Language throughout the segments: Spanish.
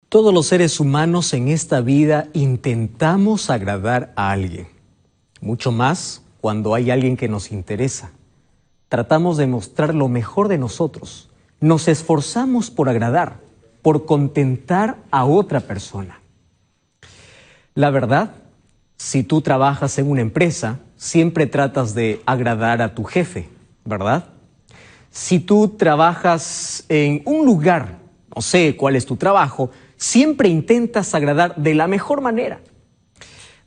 Todos los seres humanos en esta vida intentamos agradar a alguien, mucho más cuando hay alguien que nos interesa. Tratamos de mostrar lo mejor de nosotros, nos esforzamos por agradar, por contentar a otra persona. La verdad, si tú trabajas en una empresa, siempre tratas de agradar a tu jefe, ¿verdad? Si tú trabajas en un lugar, no sé cuál es tu trabajo, siempre intentas agradar de la mejor manera.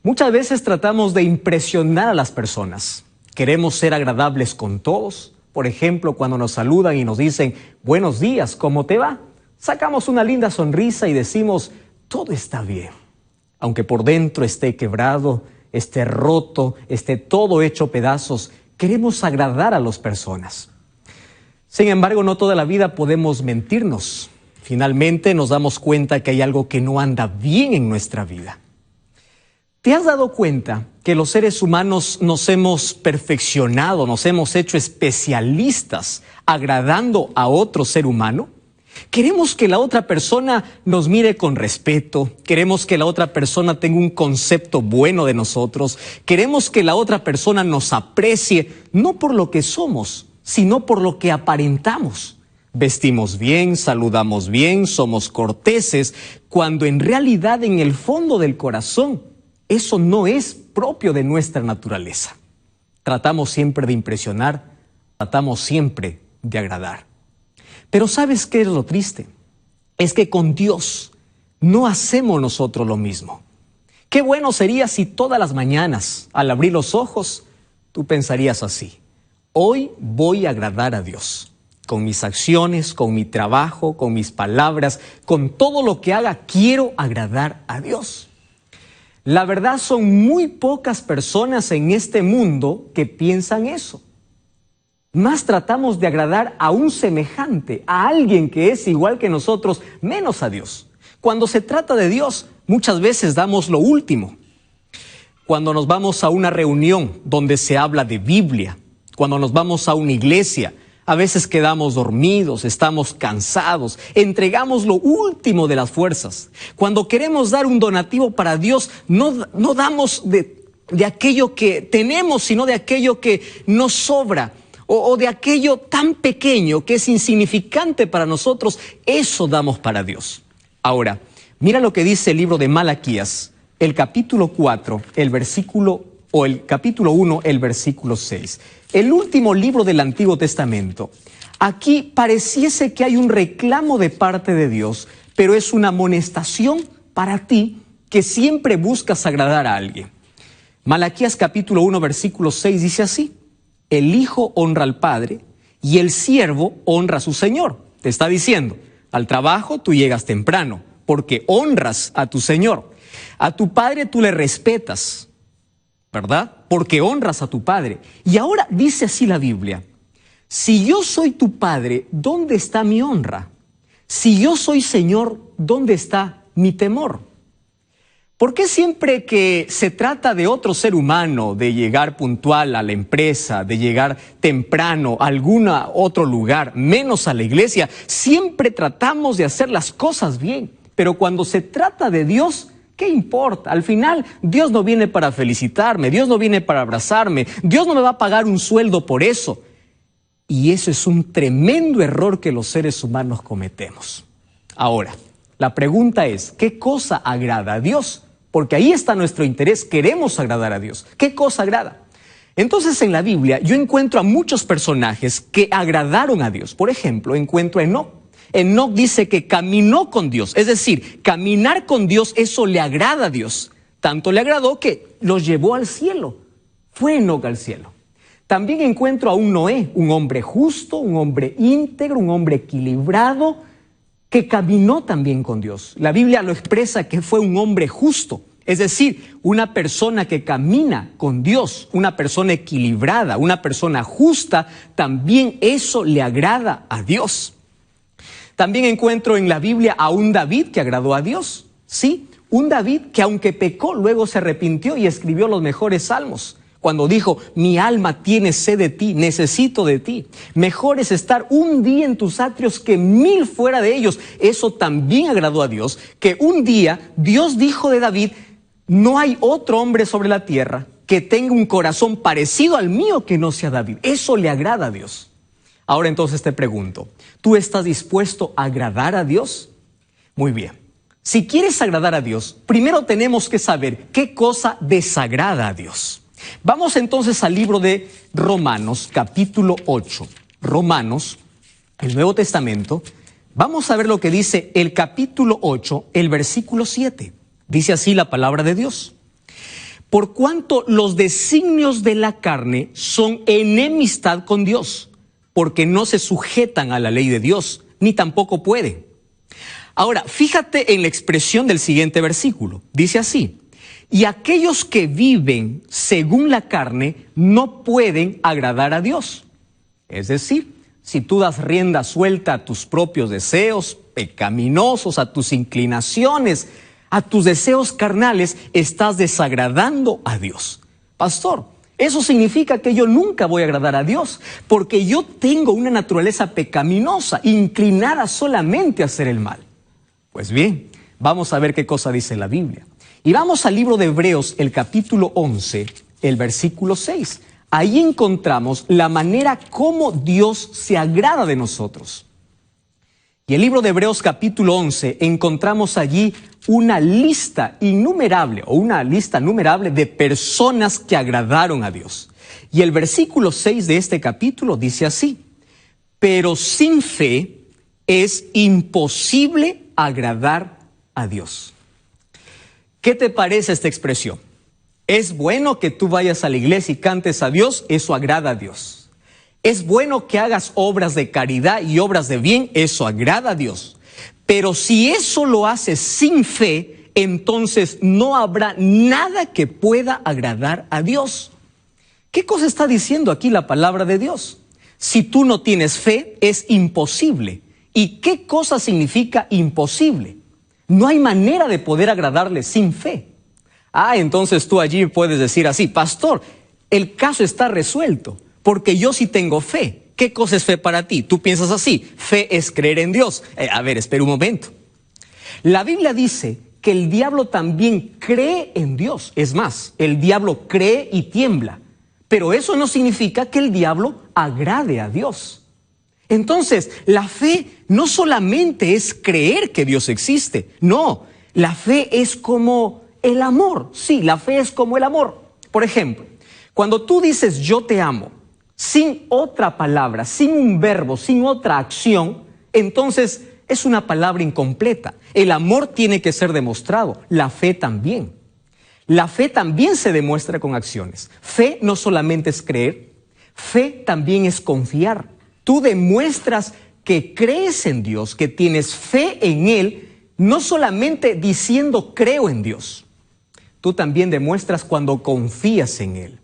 Muchas veces tratamos de impresionar a las personas. Queremos ser agradables con todos. Por ejemplo, cuando nos saludan y nos dicen, buenos días, ¿cómo te va? Sacamos una linda sonrisa y decimos, todo está bien. Aunque por dentro esté quebrado, esté roto, esté todo hecho pedazos, queremos agradar a las personas. Sin embargo, no toda la vida podemos mentirnos. Finalmente nos damos cuenta que hay algo que no anda bien en nuestra vida. ¿Te has dado cuenta que los seres humanos nos hemos perfeccionado, nos hemos hecho especialistas agradando a otro ser humano? Queremos que la otra persona nos mire con respeto, queremos que la otra persona tenga un concepto bueno de nosotros, queremos que la otra persona nos aprecie, no por lo que somos, sino por lo que aparentamos. Vestimos bien, saludamos bien, somos corteses, cuando en realidad en el fondo del corazón eso no es propio de nuestra naturaleza. Tratamos siempre de impresionar, tratamos siempre de agradar. Pero ¿sabes qué es lo triste? Es que con Dios no hacemos nosotros lo mismo. Qué bueno sería si todas las mañanas, al abrir los ojos, tú pensarías así: hoy voy a agradar a Dios. Con mis acciones, con mi trabajo, con mis palabras, con todo lo que haga, quiero agradar a Dios. La verdad, son muy pocas personas en este mundo que piensan eso. Más tratamos de agradar a un semejante, a alguien que es igual que nosotros, menos a Dios. Cuando se trata de Dios, muchas veces damos lo último. Cuando nos vamos a una reunión donde se habla de Biblia, cuando nos vamos a una iglesia, a veces quedamos dormidos, estamos cansados, entregamos lo último de las fuerzas. Cuando queremos dar un donativo para Dios, no damos de aquello que tenemos, sino de aquello que nos sobra, o de aquello tan pequeño que es insignificante para nosotros. Eso damos para Dios. Ahora, mira lo que dice el libro de Malaquías, el capítulo 4, el capítulo 1, el versículo 6. El último libro del Antiguo Testamento. Aquí pareciese que hay un reclamo de parte de Dios, pero es una amonestación para ti que siempre buscas agradar a alguien. Malaquías capítulo 1, versículo 6 dice así: el hijo honra al padre y el siervo honra a su señor. Te está diciendo, al trabajo tú llegas temprano porque honras a tu señor. A tu padre tú le respetas, ¿verdad? Porque honras a tu padre. Y ahora dice así la Biblia: si yo soy tu padre, ¿dónde está mi honra? Si yo soy Señor, ¿dónde está mi temor? ¿Por qué siempre que se trata de otro ser humano, de llegar puntual a la empresa, de llegar temprano a algún otro lugar, menos a la iglesia, siempre tratamos de hacer las cosas bien? Pero cuando se trata de Dios, ¿qué importa? Al final, Dios no viene para felicitarme, Dios no viene para abrazarme, Dios no me va a pagar un sueldo por eso. Y eso es un tremendo error que los seres humanos cometemos. Ahora, la pregunta es, ¿qué cosa agrada a Dios? Porque ahí está nuestro interés, queremos agradar a Dios. ¿Qué cosa agrada? Entonces en la Biblia yo encuentro a muchos personajes que agradaron a Dios. Por ejemplo, encuentro a Enoc. Enoc dice que caminó con Dios, es decir, caminar con Dios, eso le agrada a Dios. Tanto le agradó que los llevó al cielo. Fue Enoc al cielo. También encuentro a un Noé, un hombre justo, un hombre íntegro, un hombre equilibrado, que caminó también con Dios. La Biblia lo expresa que fue un hombre justo, es decir, una persona que camina con Dios, una persona equilibrada, una persona justa, también eso le agrada a Dios. También encuentro en la Biblia a un David que agradó a Dios. Sí, un David que aunque pecó, luego se arrepintió y escribió los mejores salmos. cuando dijo, mi alma tiene sed de ti, necesito de ti. Mejor es estar un día en tus atrios que 1000 fuera de ellos. Eso también agradó a Dios, que un día Dios dijo de David, no hay otro hombre sobre la tierra que tenga un corazón parecido al mío que no sea David. Eso le agrada a Dios. Ahora entonces te pregunto, ¿tú estás dispuesto a agradar a Dios? Muy bien. Si quieres agradar a Dios, primero tenemos que saber qué cosa desagrada a Dios. Vamos entonces al libro de Romanos, capítulo 8. Romanos, el Nuevo Testamento. Vamos a ver lo que dice el capítulo 8, el versículo 7. Dice así la palabra de Dios. Por cuanto los designios de la carne son enemistad con Dios, porque no se sujetan a la ley de Dios, ni tampoco pueden. Ahora, fíjate en la expresión del siguiente versículo. Dice así, y aquellos que viven según la carne no pueden agradar a Dios. Es decir, si tú das rienda suelta a tus propios deseos pecaminosos, a tus inclinaciones, a tus deseos carnales, estás desagradando a Dios. Pastor, eso significa que yo nunca voy a agradar a Dios, porque yo tengo una naturaleza pecaminosa, inclinada solamente a hacer el mal. Pues bien, vamos a ver qué cosa dice la Biblia. Y vamos al libro de Hebreos, el capítulo 11, el versículo 6. Ahí encontramos la manera como Dios se agrada de nosotros. Y el libro de Hebreos, capítulo 11, encontramos allí una lista innumerable, o una lista numerable de personas que agradaron a Dios. Y el versículo 6 de este capítulo dice así, pero sin fe es imposible agradar a Dios. ¿Qué te parece esta expresión? Es bueno que tú vayas a la iglesia y cantes a Dios, eso agrada a Dios. Es bueno que hagas obras de caridad y obras de bien, eso agrada a Dios. Pero si eso lo haces sin fe, entonces no habrá nada que pueda agradar a Dios. ¿Qué cosa está diciendo aquí la palabra de Dios? Si tú no tienes fe, es imposible. ¿Y qué cosa significa imposible? No hay manera de poder agradarle sin fe. Entonces tú allí puedes decir así, pastor, el caso está resuelto, porque yo sí tengo fe. ¿Qué cosa es fe para ti? Tú piensas así, fe es creer en Dios. Espera un momento. La Biblia dice que el diablo también cree en Dios. Es más, el diablo cree y tiembla. Pero eso no significa que el diablo agrade a Dios. Entonces, la fe no solamente es creer que Dios existe. No, la fe es como el amor. Sí, la fe es como el amor. Por ejemplo, cuando tú dices yo te amo, sin otra palabra, sin un verbo, sin otra acción, entonces es una palabra incompleta. El amor tiene que ser demostrado, la fe también. La fe también se demuestra con acciones. Fe no solamente es creer, fe también es confiar. Tú demuestras que crees en Dios, que tienes fe en Él, no solamente diciendo creo en Dios. Tú también demuestras cuando confías en Él.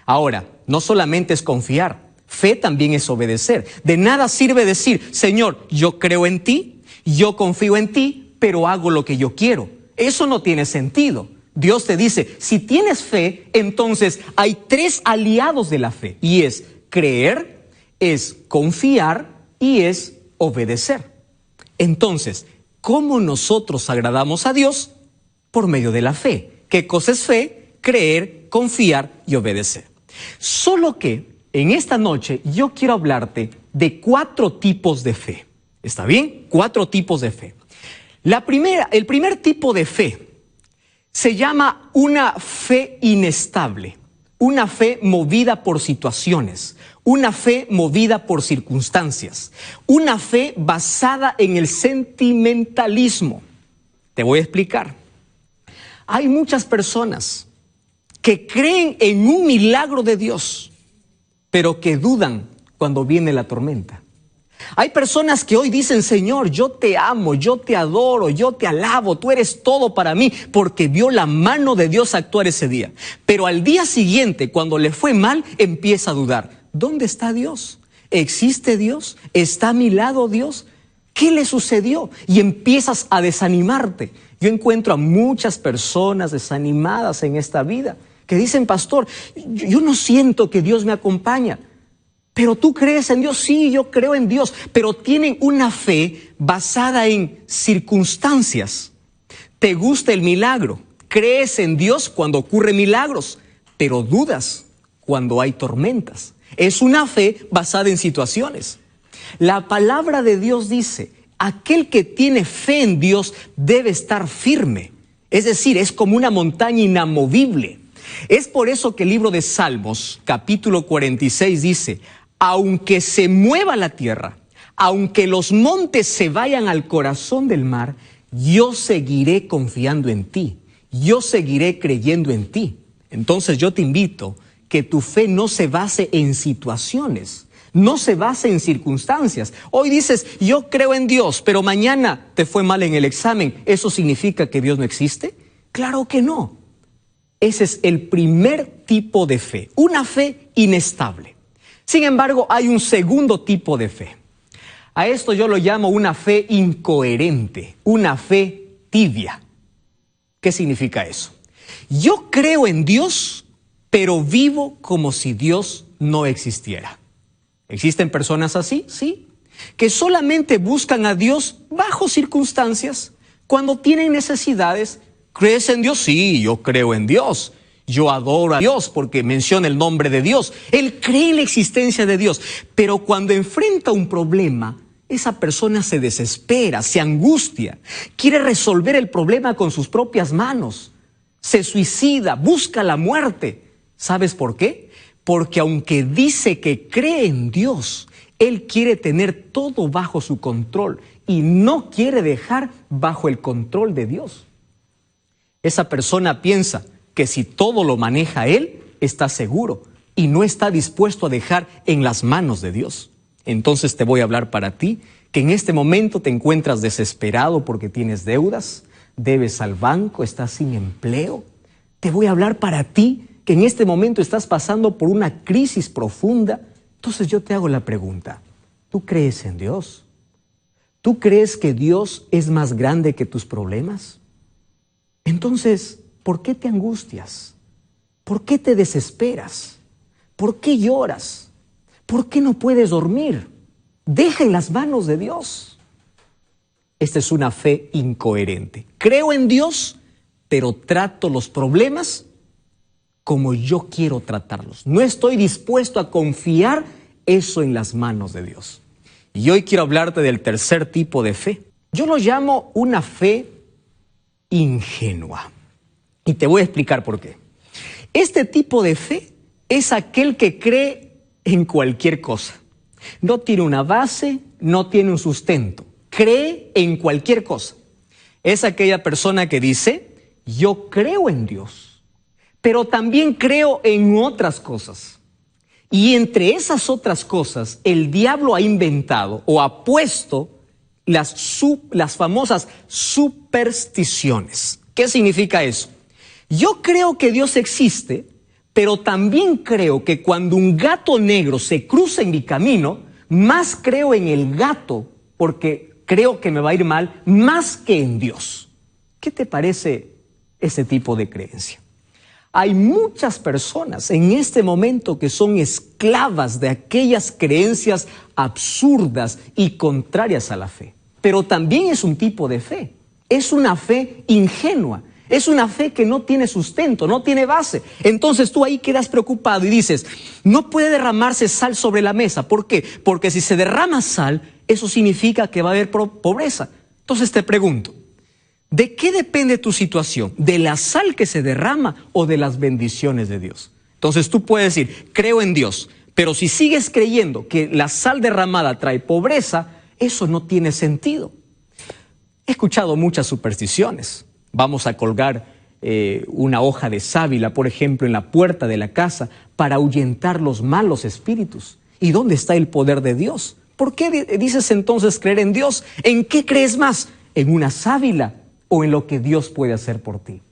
Ahora, no solamente es confiar, fe también es obedecer. De nada sirve decir, Señor, yo creo en ti, yo confío en ti, pero hago lo que yo quiero. Eso no tiene sentido. Dios te dice, si tienes fe, entonces hay 3 aliados de la fe. Y es creer, es confiar y es obedecer. Entonces, ¿cómo nosotros agradamos a Dios? Por medio de la fe. ¿Qué cosa es fe? Creer, confiar y obedecer. Solo que en esta noche yo quiero hablarte de 4 tipos de fe. ¿Está bien? 4 tipos de fe. El primer tipo de fe se llama una fe inestable, una fe movida por situaciones, una fe movida por circunstancias, una fe basada en el sentimentalismo. Te voy a explicar. Hay muchas personas que creen en un milagro de Dios, pero que dudan cuando viene la tormenta. Hay personas que hoy dicen, Señor, yo te amo, yo te adoro, yo te alabo, tú eres todo para mí, porque vio la mano de Dios actuar ese día. Pero al día siguiente, cuando le fue mal, empieza a dudar. ¿Dónde está Dios? ¿Existe Dios? ¿Está a mi lado Dios? ¿Qué le sucedió? Y empiezas a desanimarte. Yo encuentro a muchas personas desanimadas en esta vida, que dicen, pastor, yo no siento que Dios me acompaña. Pero tú crees en Dios, sí, yo creo en Dios, pero tienen una fe basada en circunstancias. Te gusta el milagro, crees en Dios cuando ocurren milagros, pero dudas cuando hay tormentas. Es una fe basada en situaciones. La palabra de Dios dice, aquel que tiene fe en Dios debe estar firme. Es decir, es como una montaña inamovible. Es por eso que el libro de Salmos, capítulo 46, dice, aunque se mueva la tierra, aunque los montes se vayan al corazón del mar, yo seguiré confiando en ti, yo seguiré creyendo en ti. Entonces yo te invito que tu fe no se base en situaciones, no se base en circunstancias. Hoy dices, yo creo en Dios, pero mañana te fue mal en el examen. ¿Eso significa que Dios no existe? Claro que no. Ese es el primer tipo de fe, una fe inestable. Sin embargo, hay un segundo tipo de fe. A esto yo lo llamo una fe incoherente, una fe tibia. ¿Qué significa eso? Yo creo en Dios, pero vivo como si Dios no existiera. ¿Existen personas así? Sí. Que solamente buscan a Dios bajo circunstancias, cuando tienen necesidades. ¿Crees en Dios? Sí, yo creo en Dios. Yo adoro a Dios porque menciona el nombre de Dios. Él cree en la existencia de Dios. Pero cuando enfrenta un problema, esa persona se desespera, se angustia, quiere resolver el problema con sus propias manos, se suicida, busca la muerte. ¿Sabes por qué? Porque aunque dice que cree en Dios, él quiere tener todo bajo su control y no quiere dejar bajo el control de Dios. Esa persona piensa que si todo lo maneja él, está seguro y no está dispuesto a dejar en las manos de Dios. Entonces te voy a hablar para ti, que en este momento te encuentras desesperado porque tienes deudas, debes al banco, estás sin empleo. Te voy a hablar para ti, que en este momento estás pasando por una crisis profunda. Entonces yo te hago la pregunta, ¿tú crees en Dios? ¿Tú crees que Dios es más grande que tus problemas? Entonces, ¿por qué te angustias? ¿Por qué te desesperas? ¿Por qué lloras? ¿Por qué no puedes dormir? Deja en las manos de Dios. Esta es una fe incoherente. Creo en Dios, pero trato los problemas como yo quiero tratarlos. No estoy dispuesto a confiar eso en las manos de Dios. Y hoy quiero hablarte del tercer tipo de fe. Yo lo llamo una fe ingenua. Y te voy a explicar por qué. Este tipo de fe es aquel que cree en cualquier cosa. No tiene una base, no tiene un sustento. Cree en cualquier cosa. Es aquella persona que dice, yo creo en Dios, pero también creo en otras cosas. Y entre esas otras cosas, el diablo ha inventado o ha puesto las famosas supersticiones. ¿Qué significa eso? Yo creo que Dios existe, pero también creo que cuando un gato negro se cruza en mi camino, más creo en el gato porque creo que me va a ir mal, más que en Dios. ¿Qué te parece ese tipo de creencia? Hay muchas personas en este momento que son esclavas de aquellas creencias absurdas y contrarias a la fe. Pero también es un tipo de fe. Es una fe ingenua. Es una fe que no tiene sustento, no tiene base. Entonces tú ahí quedas preocupado y dices, no puede derramarse sal sobre la mesa. ¿Por qué? Porque si se derrama sal, eso significa que va a haber pobreza. Entonces te pregunto, ¿de qué depende tu situación? ¿De la sal que se derrama o de las bendiciones de Dios? Entonces tú puedes decir, creo en Dios, pero si sigues creyendo que la sal derramada trae pobreza, eso no tiene sentido. He escuchado muchas supersticiones. Vamos a colgar una hoja de sábila, por ejemplo, en la puerta de la casa para ahuyentar los malos espíritus. ¿Y dónde está el poder de Dios? ¿Por qué dices entonces creer en Dios? ¿En qué crees más? ¿En una sábila o en lo que Dios puede hacer por ti?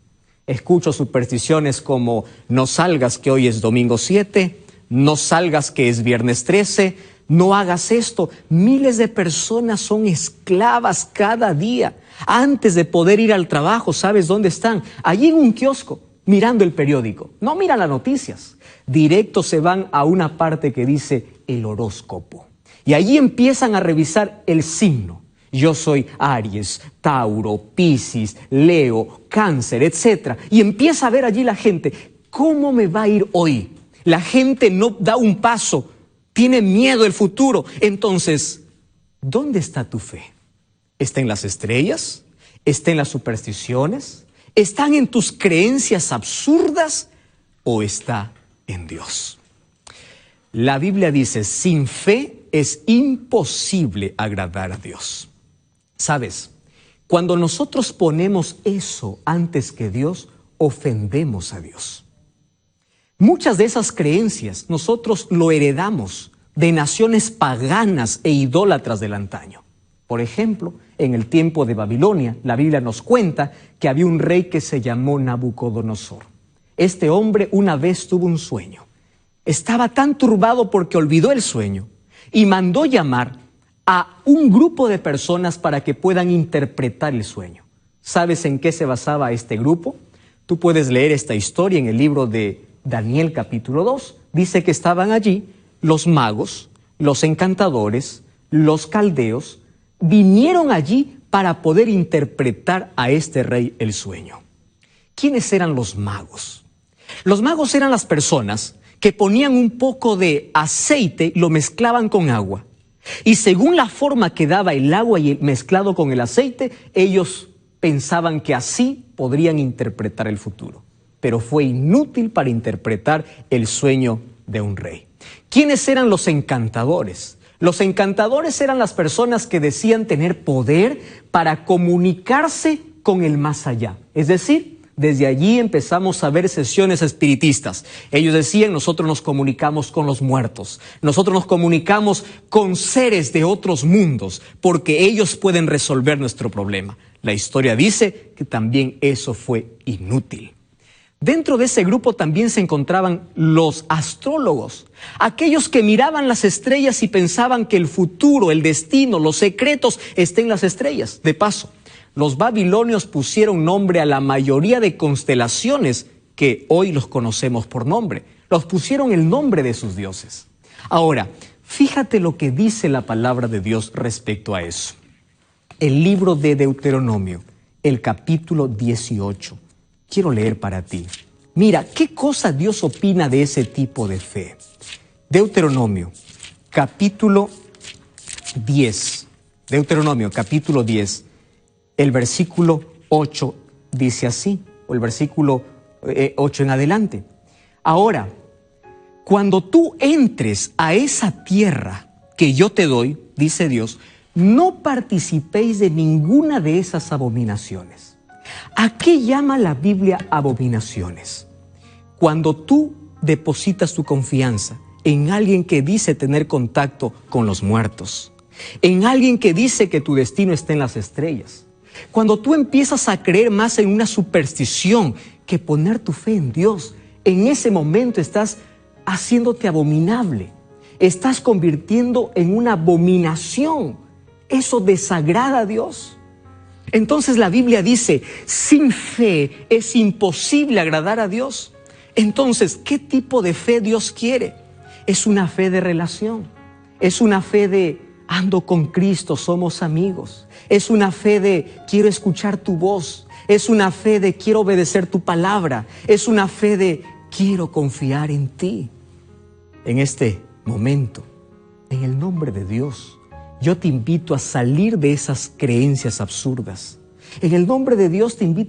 Escucho supersticiones como no salgas que hoy es domingo 7, no salgas que es viernes 13, no hagas esto. Miles de personas son esclavas cada día. Antes de poder ir al trabajo, ¿sabes dónde están? Allí en un kiosco, mirando el periódico, no miran las noticias. Directo se van a una parte que dice el horóscopo. Y allí empiezan a revisar el signo. Yo soy Aries, Tauro, Piscis, Leo, Cáncer, etc. Y empieza a ver allí la gente, ¿cómo me va a ir hoy? La gente no da un paso, tiene miedo del futuro. Entonces, ¿dónde está tu fe? ¿Está en las estrellas? ¿Está en las supersticiones? ¿Están en tus creencias absurdas? ¿O está en Dios? La Biblia dice, sin fe es imposible agradar a Dios. ¿Sabes? Cuando nosotros ponemos eso antes que Dios, ofendemos a Dios. Muchas de esas creencias nosotros lo heredamos de naciones paganas e idólatras del antaño. Por ejemplo, en el tiempo de Babilonia, la Biblia nos cuenta que había un rey que se llamó Nabucodonosor. Este hombre una vez tuvo un sueño. Estaba tan turbado porque olvidó el sueño y mandó llamar a un grupo de personas para que puedan interpretar el sueño. ¿Sabes en qué se basaba este grupo? Tú puedes leer esta historia en el libro de Daniel capítulo 2. Dice que estaban allí los magos, los encantadores, los caldeos, vinieron allí para poder interpretar a este rey el sueño. ¿Quiénes eran los magos? Los magos eran las personas que ponían un poco de aceite, lo mezclaban con agua. Y según la forma que daba el agua y mezclado con el aceite, ellos pensaban que así podrían interpretar el futuro. Pero fue inútil para interpretar el sueño de un rey. ¿Quiénes eran los encantadores? Los encantadores eran las personas que decían tener poder para comunicarse con el más allá. Es decir, desde allí empezamos a ver sesiones espiritistas. Ellos decían, nosotros nos comunicamos con los muertos. Nosotros nos comunicamos con seres de otros mundos, porque ellos pueden resolver nuestro problema. La historia dice que también eso fue inútil. Dentro de ese grupo también se encontraban los astrólogos, aquellos que miraban las estrellas y pensaban que el futuro, el destino, los secretos están en las estrellas. De paso, los babilonios pusieron nombre a la mayoría de constelaciones que hoy los conocemos por nombre. Los pusieron el nombre de sus dioses. Ahora, fíjate lo que dice la palabra de Dios respecto a eso. El libro de Deuteronomio, el capítulo 18. Quiero leer para ti. Mira, ¿qué cosa Dios opina de ese tipo de fe? Deuteronomio, capítulo 10. Deuteronomio, capítulo 10. El versículo 8 dice así, o el versículo 8 en adelante. Ahora, cuando tú entres a esa tierra que yo te doy, dice Dios, no participéis de ninguna de esas abominaciones. ¿A qué llama la Biblia abominaciones? Cuando tú depositas tu confianza en alguien que dice tener contacto con los muertos, en alguien que dice que tu destino está en las estrellas, cuando tú empiezas a creer más en una superstición que poner tu fe en Dios, en ese momento estás haciéndote abominable, estás convirtiendo en una abominación. Eso desagrada a Dios. Entonces la Biblia dice, sin fe es imposible agradar a Dios. Entonces, ¿qué tipo de fe Dios quiere? Es una fe de relación, es una fe de ando con Cristo, somos amigos, es una fe de quiero escuchar tu voz, es una fe de quiero obedecer tu palabra, es una fe de quiero confiar en ti. En este momento, en el nombre de Dios, yo te invito a salir de esas creencias absurdas. En el nombre de Dios te invito a